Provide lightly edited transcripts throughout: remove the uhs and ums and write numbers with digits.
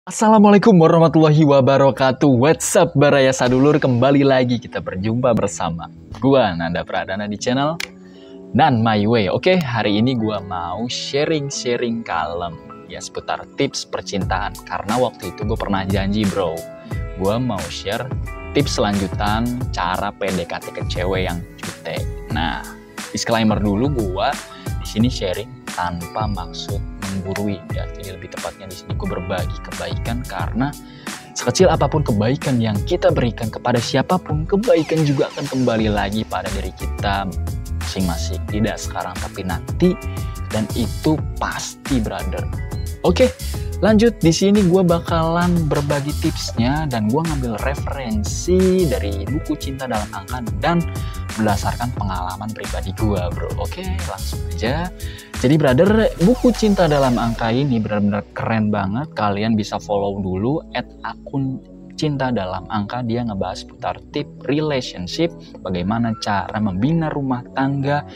Assalamualaikum warahmatullahi wabarakatuh. What's up Baraya Sadulur, kembali lagi kita berjumpa bersama gua Nanda Pradana di channel Nan My Way. Oke, hari ini gua mau sharing kalem ya seputar tips percintaan. Karena waktu itu gue pernah janji bro, gua mau share tips selanjutan cara PDKT ke cewek yang jutek. Nah, disclaimer dulu, gua di sini sharing tanpa maksud menggurui ya. Jadi lebih tepatnya di sini gue berbagi kebaikan, karena sekecil apapun kebaikan yang kita berikan kepada siapapun, kebaikan juga akan kembali lagi pada diri kita masing-masing. Tidak sekarang tapi nanti, dan itu pasti brother. Oke, lanjut. Di sini gue bakalan berbagi tipsnya dan gue ngambil referensi dari buku Cinta Dalam Angka dan berdasarkan pengalaman pribadi gue bro. Oke, langsung aja. Jadi brother, buku Cinta Dalam Angka ini benar-benar keren banget. Kalian bisa follow dulu @akun Cinta Dalam Angka. Dia ngebahas seputar tip relationship, bagaimana cara membina rumah tangga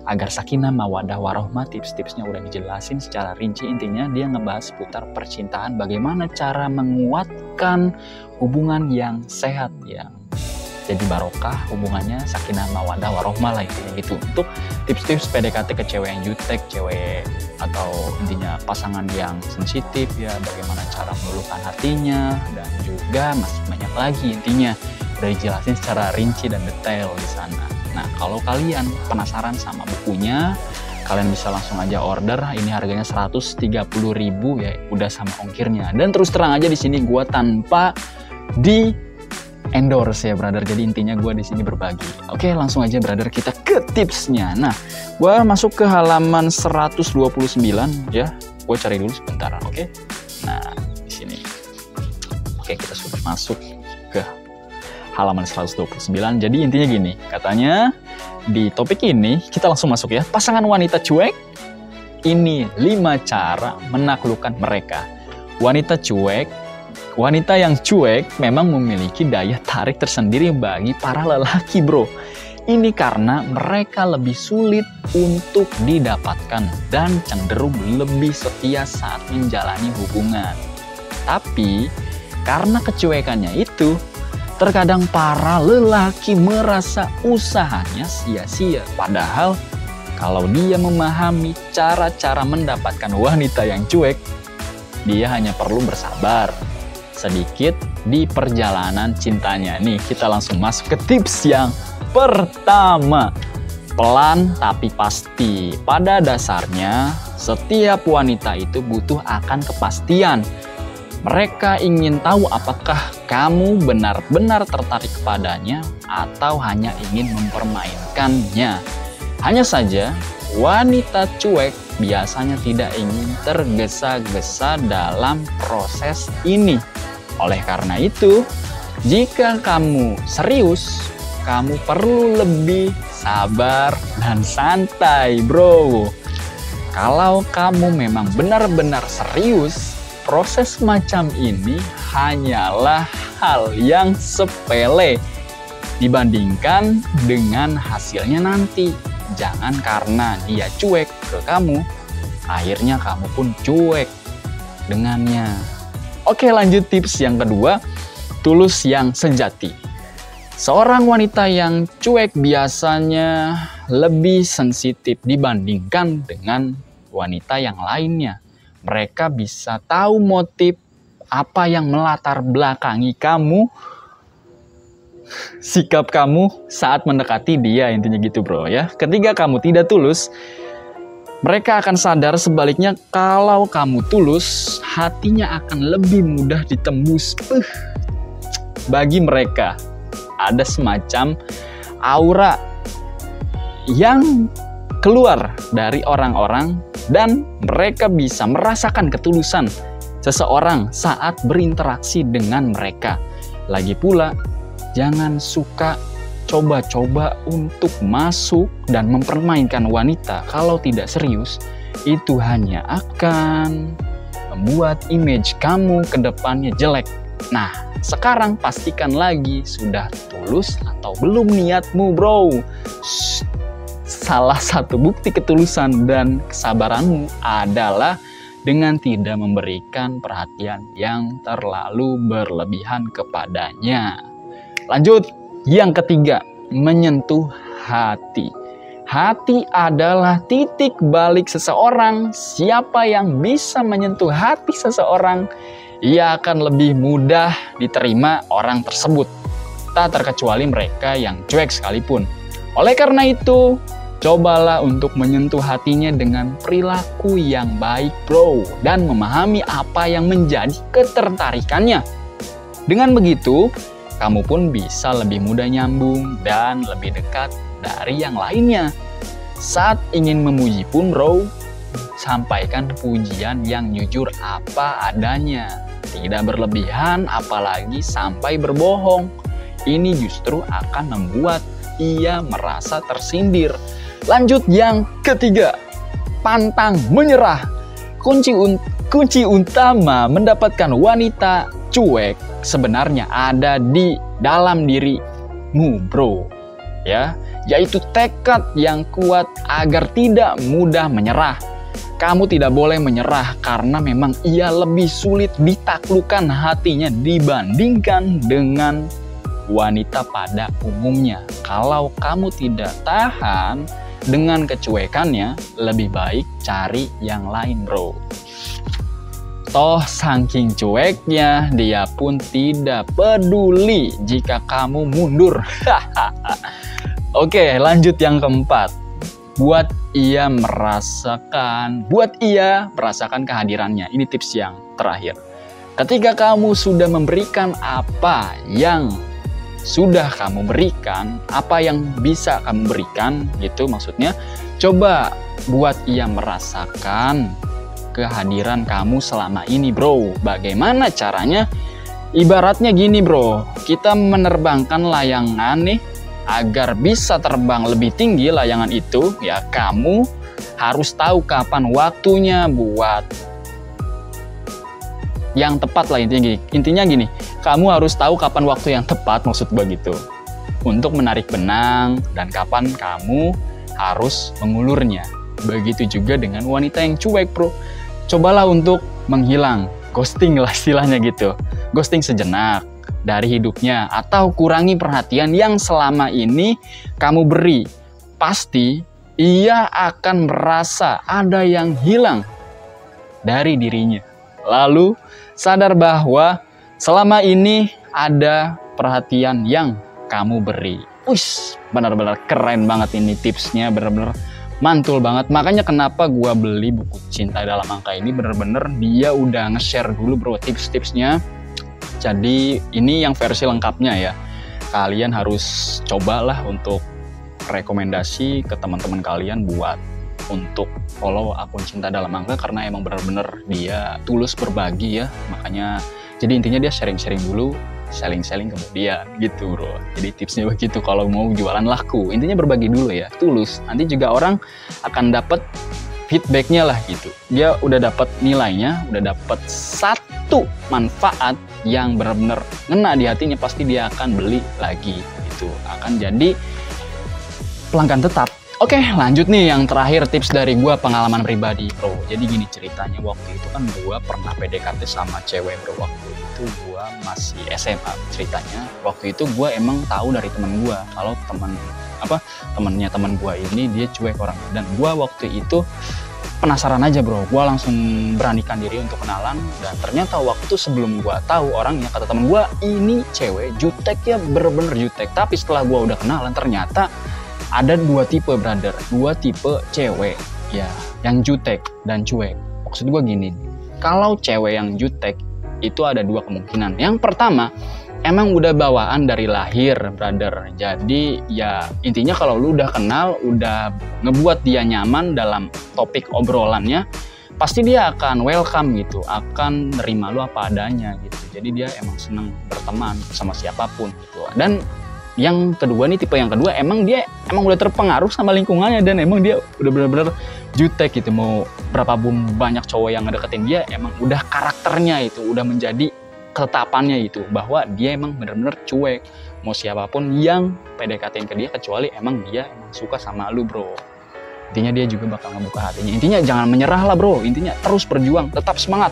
agar sakinah mawaddah warahmah. Tips-tipsnya udah dijelasin secara rinci. Intinya dia ngebahas seputar percintaan, bagaimana cara menguatkan hubungan yang sehat, yang jadi barokah hubungannya, sakinah mawaddah warahmah lah intinya gitu. Untuk tips-tips PDKT ke cewek yang jutek, cewek atau intinya pasangan yang sensitif ya, bagaimana cara meluluhkan hatinya, dan juga masih banyak lagi intinya udah dijelasin secara rinci dan detail di sana. Nah, kalau kalian penasaran sama bukunya, kalian bisa langsung aja order. Ini harganya 130.000 ya, udah sama ongkirnya. Dan terus terang aja di sini gua tanpa di endorse ya brother, jadi intinya gue di sini berbagi. Oke, langsung aja brother, kita ke tipsnya. Nah, gue masuk ke halaman 129 ya, gue cari dulu sebentar. Oke, nah di sini. Oke, kita sudah masuk ke halaman 129. Jadi intinya gini, katanya di topik ini kita langsung masuk ya. Pasangan wanita cuek, ini 5 cara menaklukkan mereka. Wanita yang cuek memang memiliki daya tarik tersendiri bagi para lelaki bro. Ini karena mereka lebih sulit untuk didapatkan dan cenderung lebih setia saat menjalani hubungan. Tapi karena kecuekannya itu, terkadang para lelaki merasa usahanya sia-sia. Padahal kalau dia memahami cara-cara mendapatkan wanita yang cuek, dia hanya perlu bersabar sedikit di perjalanan cintanya. Nih, kita langsung masuk ke tips yang pertama. Pelan tapi pasti. Pada dasarnya, setiap wanita itu butuh akan kepastian. Mereka ingin tahu apakah kamu benar-benar tertarik kepadanya atau hanya ingin mempermainkannya. Hanya saja, wanita cuek biasanya tidak ingin tergesa-gesa dalam proses ini. Oleh karena itu, jika kamu serius, kamu perlu lebih sabar dan santai, bro. Kalau kamu memang benar-benar serius, proses macam ini hanyalah hal yang sepele dibandingkan dengan hasilnya nanti. Jangan karena dia cuek ke kamu, akhirnya kamu pun cuek dengannya. Oke, lanjut tips yang kedua, tulus yang sejati. Seorang wanita yang cuek biasanya lebih sensitif dibandingkan dengan wanita yang lainnya. Mereka bisa tahu motif apa yang melatar belakangi kamu, sikap kamu saat mendekati dia, intinya gitu bro ya. Ketika kamu tidak tulus, mereka akan sadar. Sebaliknya, kalau kamu tulus, hatinya akan lebih mudah ditembus. Bagi mereka, ada semacam aura yang keluar dari orang-orang, dan mereka bisa merasakan ketulusan seseorang saat berinteraksi dengan mereka. Lagi pula, jangan suka coba-coba untuk masuk dan mempermainkan wanita. Kalau tidak serius, itu hanya akan membuat image kamu ke depannya jelek. Nah, sekarang pastikan lagi sudah tulus atau belum niatmu, bro. Salah satu bukti ketulusan dan kesabaranmu adalah dengan tidak memberikan perhatian yang terlalu berlebihan kepadanya. Lanjut, yang ketiga, menyentuh hati. Hati adalah titik balik seseorang. Siapa yang bisa menyentuh hati seseorang, ia akan lebih mudah diterima orang tersebut, tak terkecuali mereka yang cuek sekalipun. Oleh karena itu, cobalah untuk menyentuh hatinya dengan perilaku yang baik, bro, dan memahami apa yang menjadi ketertarikannya. Dengan begitu, kamu pun bisa lebih mudah nyambung dan lebih dekat dari yang lainnya. Saat ingin memuji pun, bro, sampaikan pujian yang jujur apa adanya. Tidak berlebihan, apalagi sampai berbohong. Ini justru akan membuat ia merasa tersindir. Lanjut, yang ketiga, pantang menyerah. Kunci utama mendapatkan wanita cuek sebenarnya ada di dalam dirimu, bro. Ya, yaitu tekad yang kuat agar tidak mudah menyerah. Kamu tidak boleh menyerah karena memang ia lebih sulit ditaklukkan hatinya dibandingkan dengan wanita pada umumnya. Kalau kamu tidak tahan dengan kecuekannya, lebih baik cari yang lain, bro. Toh saking cueknya, dia pun tidak peduli jika kamu mundur. Oke, lanjut yang keempat. Buat ia merasakan kehadirannya. Ini tips yang terakhir. Ketika kamu sudah memberikan apa yang sudah kamu berikan, apa yang bisa kamu berikan, gitu maksudnya, coba buat ia merasakan kehadiran kamu selama ini, bro. Bagaimana caranya? Ibaratnya gini, bro, kita menerbangkan layangan nih, agar bisa terbang lebih tinggi layangan itu, ya kamu harus tahu kapan waktunya buat yang tepat lah. Intinya gini, kamu harus tahu kapan waktu yang tepat, maksud gue gitu, untuk menarik benang dan kapan kamu harus mengulurnya. Begitu juga dengan wanita yang cuek, bro. Cobalah untuk menghilang, ghosting lah istilahnya gitu. Ghosting sejenak dari hidupnya atau kurangi perhatian yang selama ini kamu beri. Pasti ia akan merasa ada yang hilang dari dirinya. Lalu sadar bahwa selama ini ada perhatian yang kamu beri. Wih, benar-benar keren banget ini tipsnya, benar-benar mantul banget. Makanya kenapa gua beli buku Cinta Dalam Angka ini, benar-benar dia udah nge-share dulu, bro, tips-tipsnya. Jadi ini yang versi lengkapnya ya. Kalian harus cobalah untuk rekomendasi ke teman-teman kalian buat untuk follow akun Cinta Dalam Angka, karena emang benar-benar dia tulus berbagi ya. Makanya jadi intinya dia sharing-sharing dulu, selling-selling kemudian gitu, bro. Jadi tipsnya begitu kalau mau jualan laku. Intinya berbagi dulu ya, tulus. Nanti juga orang akan dapat feedbacknya lah gitu. Dia udah dapat nilainya, udah dapat satu manfaat yang benar-benar ngena di hatinya, pasti dia akan beli lagi gitu. Akan jadi pelanggan tetap. Oke, lanjut nih yang terakhir, tips dari gue, pengalaman pribadi, bro. Jadi gini ceritanya, waktu itu kan gue pernah PDKT sama cewek, bro. Waktu itu gue masih SMA ceritanya. Waktu itu gue emang tahu dari temen gue kalau temennya temen gue ini dia cuek orangnya. Dan gue waktu itu penasaran aja, bro. Gue langsung beranikan diri untuk kenalan. Dan ternyata waktu sebelum gue tahu orangnya, kata temen gue, ini cewek jutek ya, bener-bener jutek. Tapi setelah gue udah kenalan, ternyata ada dua tipe, brother. Dua tipe cewek ya, yang jutek dan cuek. Maksud gue gini, kalau cewek yang jutek itu ada dua kemungkinan. Yang pertama, emang udah bawaan dari lahir, brother. Jadi ya intinya kalau lu udah kenal, udah ngebuat dia nyaman dalam topik obrolannya, pasti dia akan welcome gitu, akan nerima lu apa adanya gitu. Jadi dia emang seneng berteman sama siapapun gitu. Dan yang kedua nih, tipe yang kedua, emang dia udah terpengaruh sama lingkungannya dan emang dia udah bener-bener jutek gitu. Mau berapa banyak cowok yang ngedeketin dia, emang udah karakternya itu, udah menjadi ketetapannya itu, bahwa dia emang bener-bener cuek. Mau siapapun yang PDKT-in ke dia, kecuali emang dia emang suka sama lu, bro. Intinya dia juga bakal ngebuka hatinya. Intinya jangan menyerah lah bro, intinya terus berjuang, tetap semangat.